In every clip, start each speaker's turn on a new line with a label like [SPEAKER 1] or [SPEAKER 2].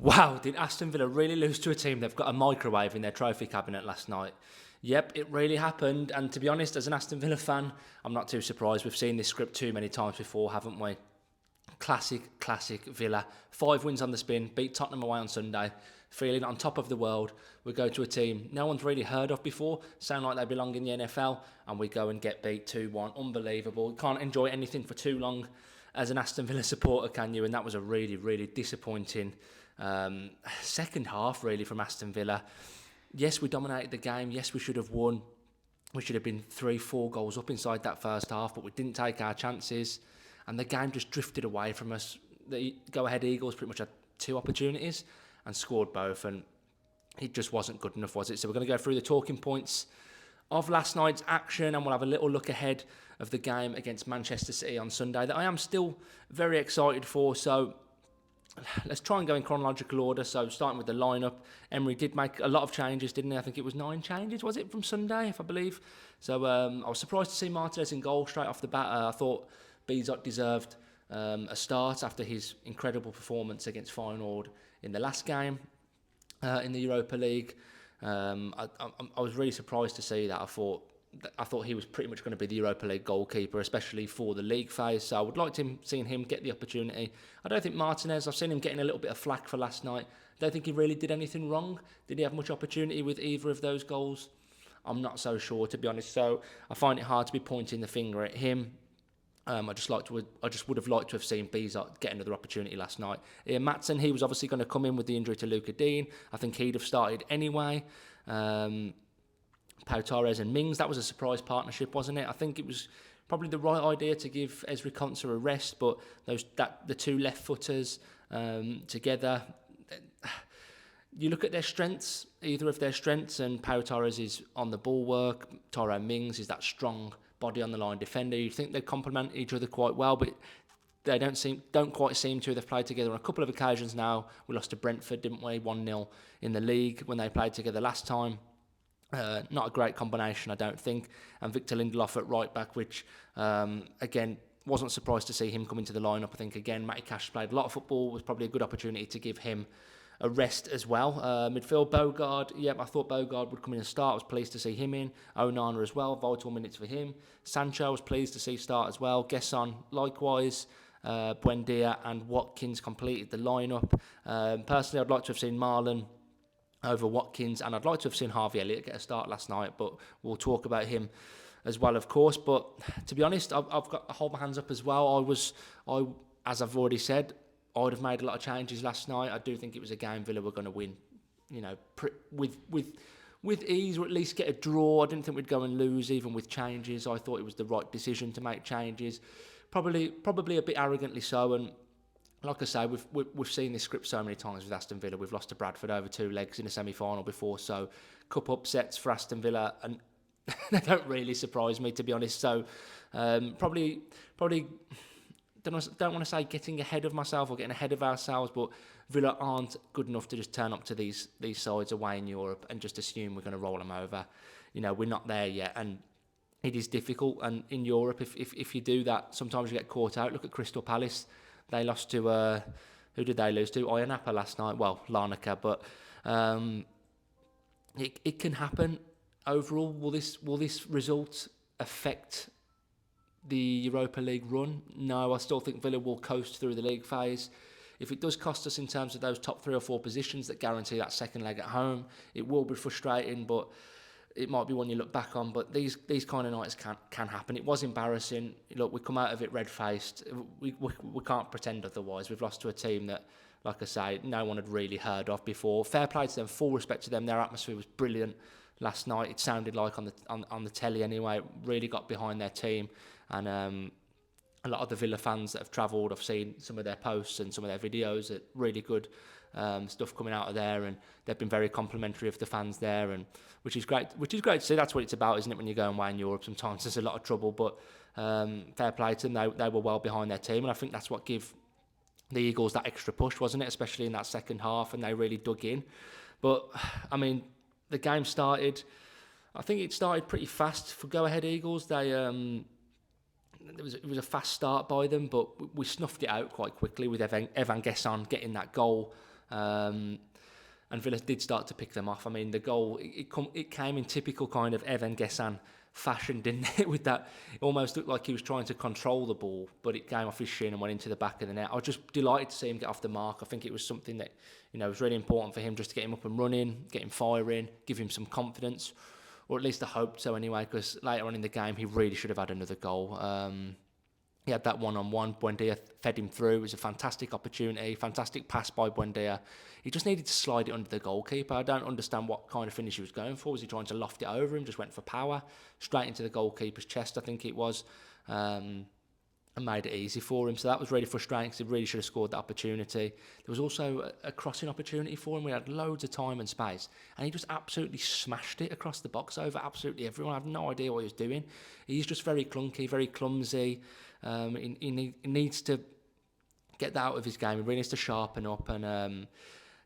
[SPEAKER 1] Wow, did Aston Villa really lose to a team they've got a microwave in their trophy cabinet last night? Yep, it really happened. And to be honest, as an Aston Villa fan, I'm not too surprised. We've seen this script too many times before, haven't we? Classic Villa. 5 wins on the spin, beat Tottenham away on Sunday, feeling on top of the world. We go to a team no one's really heard of before, sound like they belong in the NFL, and we go and get beat 2-1. Unbelievable. Can't enjoy anything for too long as an Aston Villa supporter, can you? And that was a really disappointing second half, really, from Aston Villa. Yes, we dominated the game. Yes, we should have won. We should have been 3-4 goals up inside that first half, but we didn't take our chances. And the game just drifted away from us. The go-ahead Eagles pretty much had 2 opportunities and scored both, and it just wasn't good enough, was it? So we're going to go through the talking points of last night's action, and we'll have a little look ahead of the game against Manchester City on Sunday that I am still very excited for. So let's try and go in chronological order. So starting with the lineup, Emery did make a lot of changes, didn't he? I think it was 9 changes, was it, from Sunday, if I believe? So I was surprised to see Martinez in goal straight off the bat. I thought Bizot deserved a start after his incredible performance against Feyenoord in the last game in the Europa League. I was really surprised to see that. I thought he was pretty much going to be the Europa League goalkeeper, especially for the league phase. So I would like to seen him get the opportunity. I don't think Martinez, I've seen him getting a little bit of flack for last night. I don't think he really did anything wrong. Did he have much opportunity with either of those goals? I'm not so sure, to be honest. So I find it hard to be pointing the finger at him. I just would have liked to have seen Bizot get another opportunity last night. Ian Maatsen, he was obviously going to come in with the injury to Luca Dean. I think he'd have started anyway. Pau Torres and Mings, that was a surprise partnership, wasn't it? I think it was probably the right idea to give Ezri Konsa a rest, but the 2 left-footers together, you look at their strengths, either of their strengths, and Pau Torres is on the ball work, Tyrone Mings is that strong body on the line defender. You think they complement each other quite well, but they don't quite seem to. They've played together on a couple of occasions now. We lost to Brentford, didn't we? 1-0 in the league when they played together last time. Not a great combination, I don't think. And Victor Lindelof at right back, which again, wasn't surprised to see him come into the lineup. I think again, Matty Cash played a lot of football. Was probably a good opportunity to give him a rest as well. Midfield, Bogard. Yep, I thought Bogard would come in and start. I was pleased to see him in. Onana as well. Vital minutes for him. Sancho was pleased to see start as well. Gesson likewise. Buendia and Watkins completed the lineup. Personally, I'd like to have seen Marlon over Watkins, and I'd like to have seen Harvey Elliott get a start last night, but we'll talk about him as well, of course. But to be honest, I've got to hold my hands up as well. As I've already said, I would have made a lot of changes last night. I do think it was a game Villa were going to win, with ease, or at least get a draw. I didn't think we'd go and lose even with changes. I thought it was the right decision to make changes, probably a bit arrogantly so. And like I say, we've seen this script so many times with Aston Villa. We've lost to Bradford over 2 legs in a semi-final before, so cup upsets for Aston Villa, and they don't really surprise me, to be honest. So probably don't want to say getting ahead of myself or getting ahead of ourselves, but Villa aren't good enough to just turn up to these sides away in Europe and just assume we're going to roll them over. We're not there yet, and it is difficult. And in Europe, if you do that, sometimes you get caught out. Look at Crystal Palace. They lost to, who did they lose to? Ionapa last night. Well, Larnaca, but it can happen. Overall, will this result affect the Europa League run? No, I still think Villa will coast through the league phase. If it does cost us in terms of those top 3 or 4 positions that guarantee that second leg at home, it will be frustrating, but it might be one you look back on. But these kind of nights can happen. It was embarrassing. Look, we come out of it red-faced. We can't pretend otherwise. We've lost to a team that, like I say, no one had really heard of before. Fair play to them, full respect to them. Their atmosphere was brilliant last night. It sounded like on the telly anyway. It really got behind their team. And a lot of the Villa fans that have travelled, I've seen some of their posts and some of their videos. Really good stuff coming out of there, and they've been very complimentary of the fans there, and which is great to see. That's what it's about, isn't it? When you're going away in Europe, sometimes there's a lot of trouble, but fair play to them. They were well behind their team, and I think that's what gave the Eagles that extra push, wasn't it? Especially in that second half, and they really dug in. But I mean, the game started. I think it started pretty fast for go-ahead Eagles. It was a fast start by them, but we snuffed it out quite quickly with Evan Gesson getting that goal Um, and Villa did start to pick them off. I mean, the goal, it came in typical kind of Evan Gessan fashion, didn't it? With that, it almost looked like he was trying to control the ball, but it came off his shin and went into the back of the net. I was just delighted to see him get off the mark. I think it was something that, was really important for him, just to get him up and running, get him firing, give him some confidence, or at least I hoped so anyway, because later on in the game, he really should have had another goal. He had that one-on-one. Buendia fed him through. It was a fantastic opportunity, fantastic pass by Buendia. He just needed to slide it under the goalkeeper. I don't understand what kind of finish he was going for. Was he trying to loft it over him? Just went for power, straight into the goalkeeper's chest, I think it was, and made it easy for him. So that was really frustrating, because he really should have scored that opportunity. There was also a crossing opportunity for him. We had loads of time and space, and he just absolutely smashed it across the box over absolutely everyone. I have no idea what he was doing. He's just very clunky, very clumsy. He needs to get that out of his game. He really needs to sharpen up. And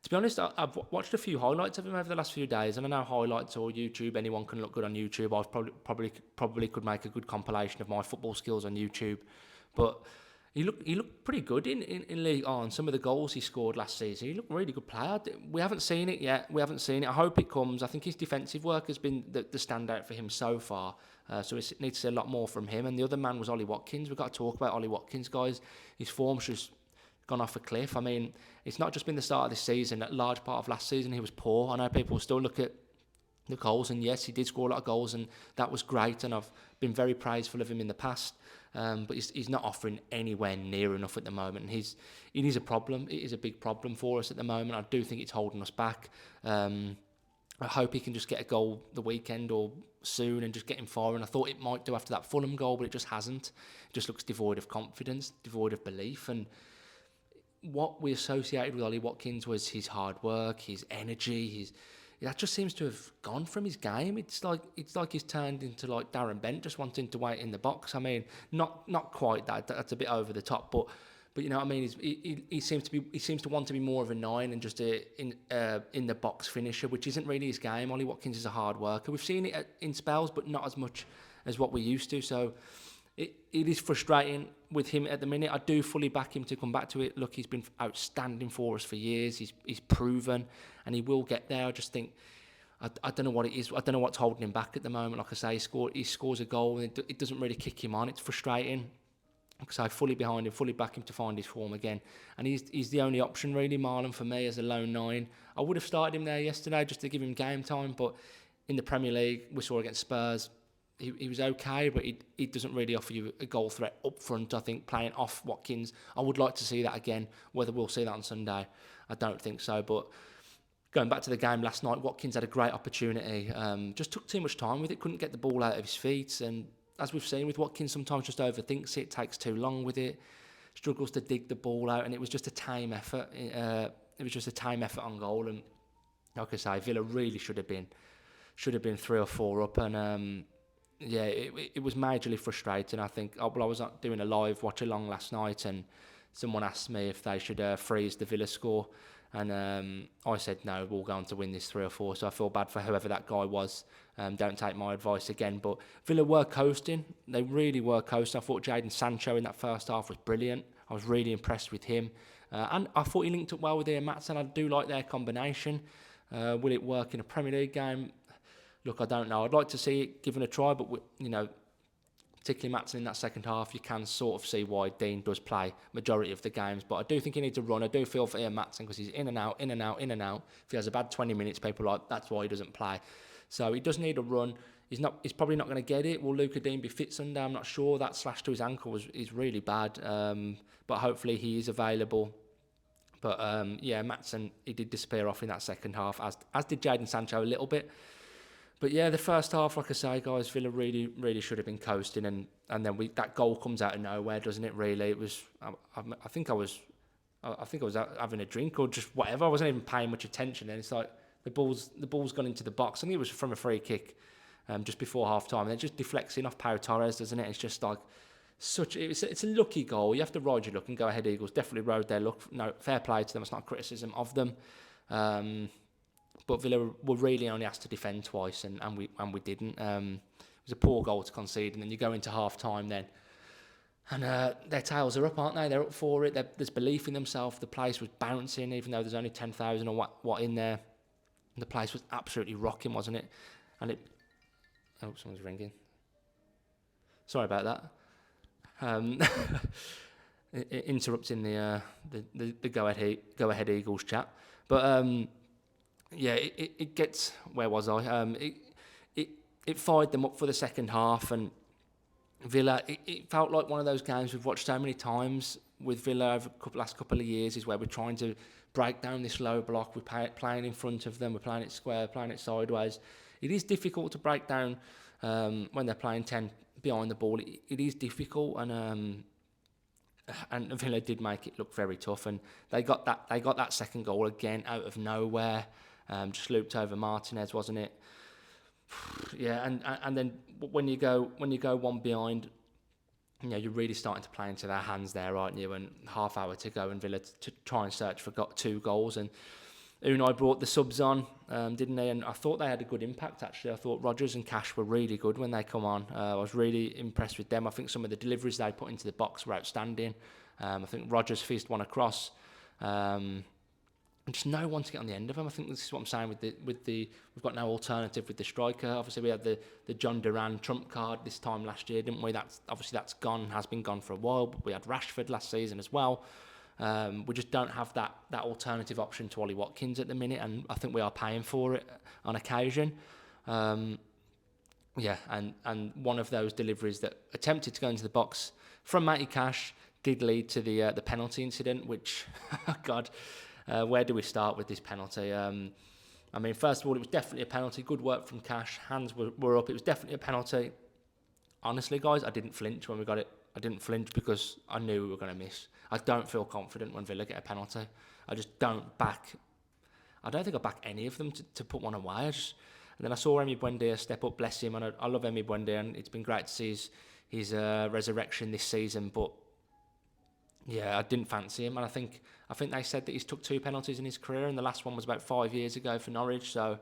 [SPEAKER 1] to be honest, I've watched a few highlights of him over the last few days, and I know highlights or YouTube, anyone can look good on YouTube. I probably could make a good compilation of my football skills on YouTube, but he looked pretty good in League On. Some of the goals he scored last season, he looked a really good player. We haven't seen it yet. I hope it comes. I think his defensive work has been the standout for him so far. So we need to see a lot more from him. And the other man was Ollie Watkins. We've got to talk about Ollie Watkins, guys. His form's just gone off a cliff. I mean, it's not just been the start of this season. A large part of last season, he was poor. I know people still look at the goals, and yes, he did score a lot of goals, and that was great. And I've been very praiseful of him in the past. But he's not offering anywhere near enough at the moment. And it is a problem. It is a big problem for us at the moment. I do think it's holding us back. I hope he can just get a goal the weekend or soon and just get him firing. I thought it might do after that Fulham goal, but it just hasn't. It just looks devoid of confidence, devoid of belief. And what we associated with Ollie Watkins was his hard work, his energy, that just seems to have gone from his game. It's like he's turned into like Darren Bent, just wanting to wait in the box. I mean, not quite that. That's a bit over the top, but you know what I mean. He seems to want to be more of a 9 and just in the box finisher, which isn't really his game. Ollie Watkins is a hard worker. We've seen it in spells, but not as much as what we used to. So it is frustrating with him at the minute. I do fully back him to come back to it. Look, he's been outstanding for us for years. He's proven, and he will get there. I just think I don't know what it is. I don't know what's holding him back at the moment. Like I say, he scores a goal, and it doesn't really kick him on. It's frustrating. Because I fully behind him, fully back him to find his form again. And he's the only option really, Marlon, for me as a lone 9. I would have started him there yesterday just to give him game time, but in the Premier League, we saw against Spurs, he was okay, but he doesn't really offer you a goal threat up front. I think playing off Watkins, I would like to see that again. Whether we'll see that on Sunday, I don't think so. But going back to the game last night, Watkins had a great opportunity, just took too much time with it, couldn't get the ball out of his feet, and as we've seen with Watkins, sometimes just overthinks it, takes too long with it, struggles to dig the ball out, and it was just a time effort. It was just a time effort on goal, and like I say, Villa really should have been 3 or 4 up, and it was majorly frustrating. I think I was doing a live watch along last night, and someone asked me if they should freeze the Villa score, and I said no, we'll go on to win this 3 or 4. So I feel bad for whoever that guy was. Don't take my advice again. But Villa were coasting. They really were coasting. I thought Jadon Sancho in that first half was brilliant. I was really impressed with him. And I thought he linked up well with Ian Maatsen. I do like their combination. Will it work in a Premier League game? Look, I don't know. I'd like to see it given a try, but particularly Maatsen in that second half, you can sort of see why Dean does play majority of the games. But I do think he needs to run. I do feel for Ian Maatsen because he's in and out. If he has a bad 20 minutes, people are like, that's why he doesn't play. So he does need a run. He's probably not going to get it. Will Luca Dean be fit Sunday? I'm not sure. That slash to his ankle is really bad. But hopefully he is available. But Maatsen, he did disappear off in that second half, as did Jadon Sancho a little bit. But yeah, the first half, like I say, guys, Villa really, really should have been coasting, and then that goal comes out of nowhere, doesn't it? Really, it was. I think I was out having a drink or just whatever. I wasn't even paying much attention, and it's like the ball's gone into the box. I think it was from a free kick, just before half time, and it just deflects in off Pau Torres, doesn't it? It's just like it's a lucky goal. You have to ride your luck and go ahead. Eagles definitely rode their luck. No, fair play to them. It's not a criticism of them. But Villa were really only asked to defend twice, and we didn't. It was a poor goal to concede, and then you go into half time then, And their tails are up, aren't they? They're up for it. There's belief in themselves. The place was bouncing, even though there's only 10,000 or what in there. The place was absolutely rocking, wasn't it? And it... Oh, someone's ringing. Sorry about that. Interrupting the go ahead Eagles chat. But yeah, it gets... Where was I? It fired them up for the second half, and Villa, it felt like one of those games we've watched so many times with Villa over the last couple of years, is where we're trying to break down this low block. We're playing in front of them, we're playing it square, playing it sideways. It is difficult to break down when they're playing 10 behind the ball. It is difficult, and Villa did make it look very tough, and they got that second goal again out of nowhere, just looped over Martinez, wasn't it? Yeah, and then when you go one behind, you're really starting to play into their hands there, aren't you? And half hour to go, and Villa to try and search for 2 goals. And Unai brought the subs on, didn't he? And I thought they had a good impact, actually. I thought Rodgers and Cash were really good when they come on. I was really impressed with them. I think some of the deliveries they put into the box were outstanding. I think Rodgers fizzed one across. And just no one to get on the end of them. I think this is what I'm saying with the we've got no alternative with the striker. Obviously, we had the John Duran trump card this time last year, didn't we? That's gone, has been gone for a while. But we had Rashford last season as well. We just don't have that alternative option to Ollie Watkins at the minute, and I think we are paying for it on occasion. Yeah, and one of those deliveries that attempted to go into the box from Matty Cash did lead to the penalty incident, which, God, where do we start with this penalty? I mean, first of all, it was definitely a penalty. Good work from Cash. Hands were up. It was definitely a penalty. Honestly, guys, I didn't flinch when we got it. I didn't flinch because I knew we were going to miss. I don't feel confident when Villa get a penalty. I just don't back... I don't think I back any of them to put one away. And then I saw Emi Buendia step up, bless him, and I love Emi Buendia, and it's been great to see his resurrection this season, but yeah, I didn't fancy him, and I think they said that he's took 2 penalties in his career, and the last one was about 5 years ago for Norwich. So,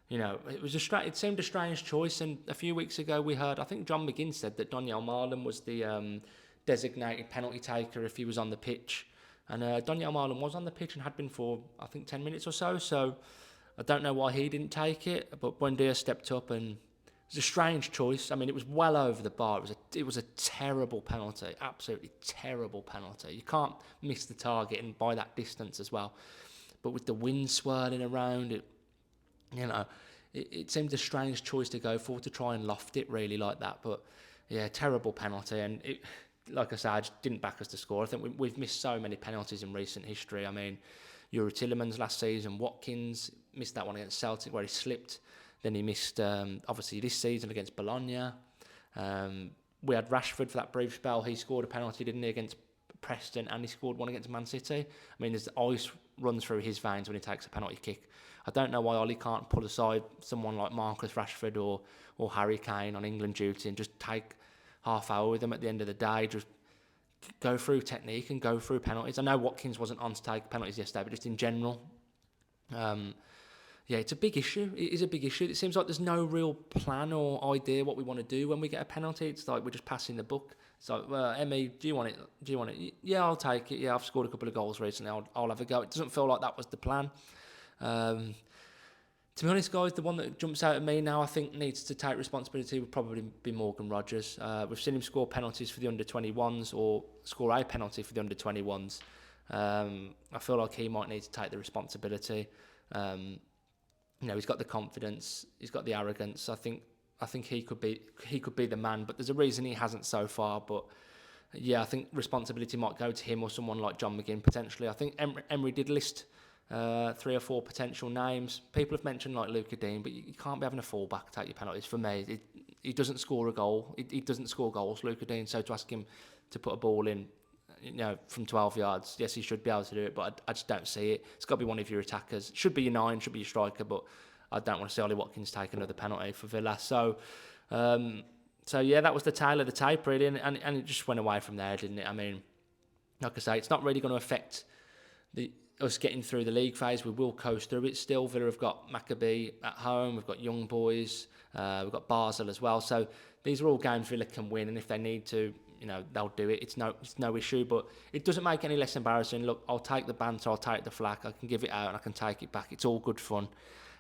[SPEAKER 1] it seemed a strange choice. And a few weeks ago, we heard, I think John McGinn said that Donyell Marlon was the designated penalty taker if he was on the pitch, and Donyell Marlon was on the pitch and had been for I think 10 minutes or so. So, I don't know why he didn't take it, but Buendia stepped up, and it was a strange choice. I mean, it was well over the bar. It was a terrible penalty, absolutely terrible penalty. You can't miss the target and by that distance as well. But with the wind swirling around, it seemed a strange choice to go for, to try and loft it really like that. But yeah, terrible penalty. And it, like I said, I just didn't back us to score. I think we've missed so many penalties in recent history. I mean, Youri Tielemans last season, Watkins missed that one against Celtic where he slipped. Then he missed, obviously, this season against Bologna. We had Rashford for that brief spell. He scored a penalty, didn't he, against Preston, and he scored one against Man City. I mean, there's ice runs through his veins when he takes a penalty kick. I don't know why Ollie can't pull aside someone like Marcus Rashford or Harry Kane on England duty and just take half hour with them at the end of the day. Just go through technique and go through penalties. I know Watkins wasn't on to take penalties yesterday, but just in general... yeah, it's a big issue. It is a big issue. It seems like there's no real plan or idea what we want to do when we get a penalty. It's like we're just passing the buck. It's like, well, Emmy, do you want it? Do you want it? Yeah, I'll take it. Yeah, I've scored a couple of goals recently. I'll have a go. It doesn't feel like that was the plan. To be honest, guys, the one that jumps out at me now, I think needs to take responsibility would probably be Morgan Rodgers. We've seen him score penalties for the under-21s or score a penalty for the under-21s. I feel like he might need to take the responsibility. He's got the confidence, he's got the arrogance. I think he could be the man, but there's a reason he hasn't so far. But yeah, I think responsibility might go to him or someone like John McGinn potentially. I think Emery did list 3 or 4 potential names. People have mentioned like Luca Dean, but you can't be having a fullback take your penalties. For me, he doesn't score a goal. He doesn't score goals, Luca Dean. So to ask him to put a ball in, from 12 yards, yes, he should be able to do it, but I just don't see it. It's got to be one of your attackers. Should be your 9, should be your striker, but I don't want to see Ollie Watkins take another penalty for Villa. So yeah, that was the tail of the tape, really, and it just went away from there, didn't it? I mean, like I say, it's not really going to affect us getting through the league phase. We will coast through it still. Villa have got Maccabi at home, we've got Young Boys, we've got Basel as well. So these are all games Villa can win, and if they need to, they'll do it. It's no issue, but it doesn't make any less embarrassing. Look, I'll take the banter, I'll take the flack, I can give it out and I can take it back. It's all good fun,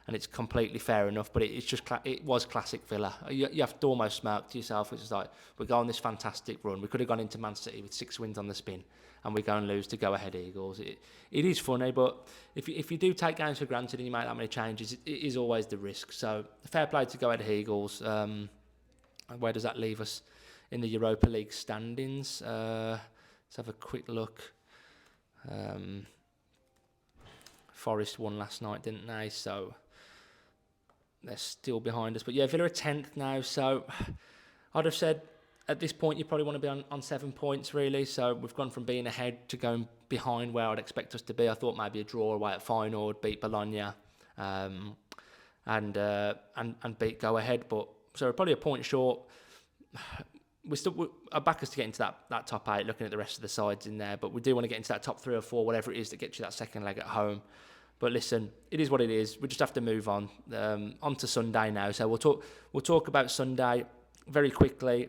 [SPEAKER 1] and it's completely fair enough. But it was classic Villa. You have to almost smirk to yourself. It's just like, we're going this fantastic run. We could have gone into Man City with 6 wins on the spin, and we go and lose to go-ahead Eagles. It is funny, but if you do take games for granted and you make that many changes, it is always the risk. So fair play to go-ahead Eagles. Where does that leave us in the Europa League standings? Let's have a quick look. Forest won last night, didn't they? So they're still behind us. But yeah, Villa are 10th now. So I'd have said at this point you probably want to be on 7 points, really. So we've gone from being ahead to going behind where I'd expect us to be. I thought maybe a draw away at Feyenoord would beat Bologna and beat Go Ahead. But so we're probably a point short. Our back us to get into that top 8, looking at the rest of the sides in there. But we do want to get into that top 3 or 4, whatever it is that gets you that second leg at home. But listen, it is what it is. We just have to move on. On to Sunday now. So we'll talk about Sunday very quickly.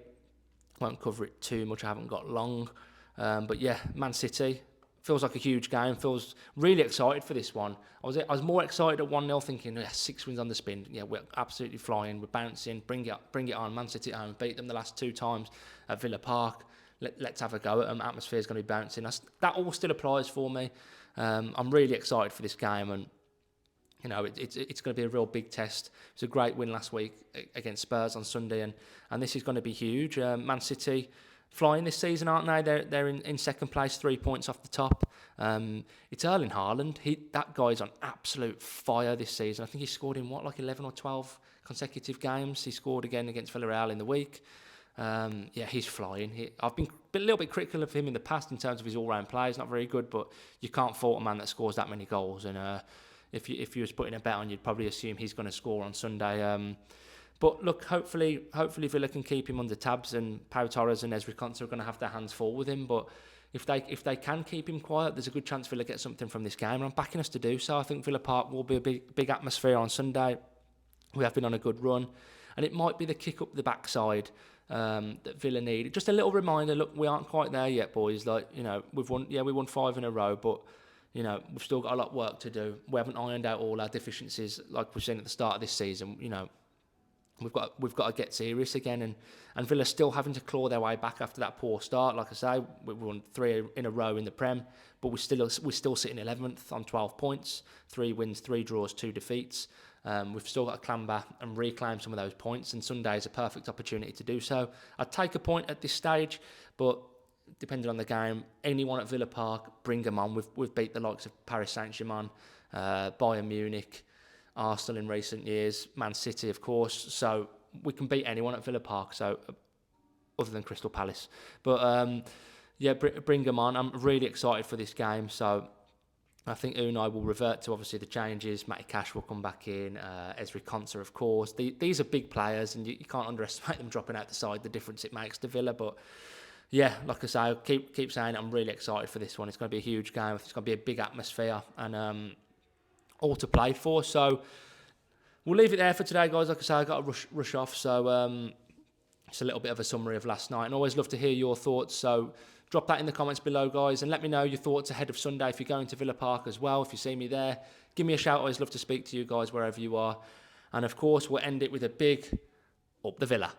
[SPEAKER 1] Won't cover it too much. I haven't got long. But yeah, Man City feels like a huge game. Feels really excited for this one. I was more excited at 1-0, thinking 6 wins on the spin. Yeah, we're absolutely flying. We're bouncing. Bring it on. Man City at home. Beat them the last 2 times at Villa Park. Let's have a go at them. Atmosphere's going to be bouncing. That all still applies for me. I'm really excited for this game, and it's going to be a real big test. It was a great win last week against Spurs on Sunday, and this is going to be huge. Man City flying this season, aren't they? They're in second place, 3 points off the top. It's Erling Haaland. That guy's on absolute fire this season. I think he scored in 11 or 12 consecutive games. He scored again against Villarreal in the week. He's flying. I've been a little bit critical of him in the past in terms of his all-round play. He's not very good, but you can't fault a man that scores that many goals. And if you was putting a bet on, you'd probably assume he's going to score on Sunday. But look, hopefully Villa can keep him under tabs, and Pau Torres and Ezri Konsa are going to have their hands full with him. But if they can keep him quiet, there's a good chance Villa get something from this game, and I'm backing us to do so. I think Villa Park will be a big atmosphere on Sunday. We have been on a good run, and it might be the kick up the backside that Villa need. Just a little reminder, look, we aren't quite there yet, boys. We won 5 in a row, but we've still got a lot of work to do. We haven't ironed out all our deficiencies like we've seen at the start of this season. We've got to get serious again, and Villa's still having to claw their way back after that poor start. Like I say, we won 3 in a row in the Prem, but we're still sitting 11th on 12 points, 3 wins, 3 draws, 2 defeats. We've still got to clamber and reclaim some of those points, and Sunday is a perfect opportunity to do so. I'd take a point at this stage, but depending on the game, anyone at Villa Park, bring them on. We've beat the likes of Paris Saint-Germain, Bayern Munich, Arsenal in recent years, Man City, of course. So we can beat anyone at Villa Park, so other than Crystal Palace. But bring them on. I'm really excited for this game. So I think Unai will revert to obviously the changes. Matty Cash will come back in. Ezri Konsa, of course. These are big players, and you can't underestimate them dropping out the side, the difference it makes to Villa. But yeah, like I say, I keep saying it, I'm really excited for this one. It's going to be a huge game. It's going to be a big atmosphere, and all to play for. So we'll leave it there for today, guys. Like I say, I got to rush off. So it's a little bit of a summary of last night, and always love to hear your thoughts. So drop that in the comments below, guys, and let me know your thoughts ahead of Sunday. If you're going to Villa Park as well, if you see me there, give me a shout. I always love to speak to you guys wherever you are. And of course, we'll end it with a big up the Villa.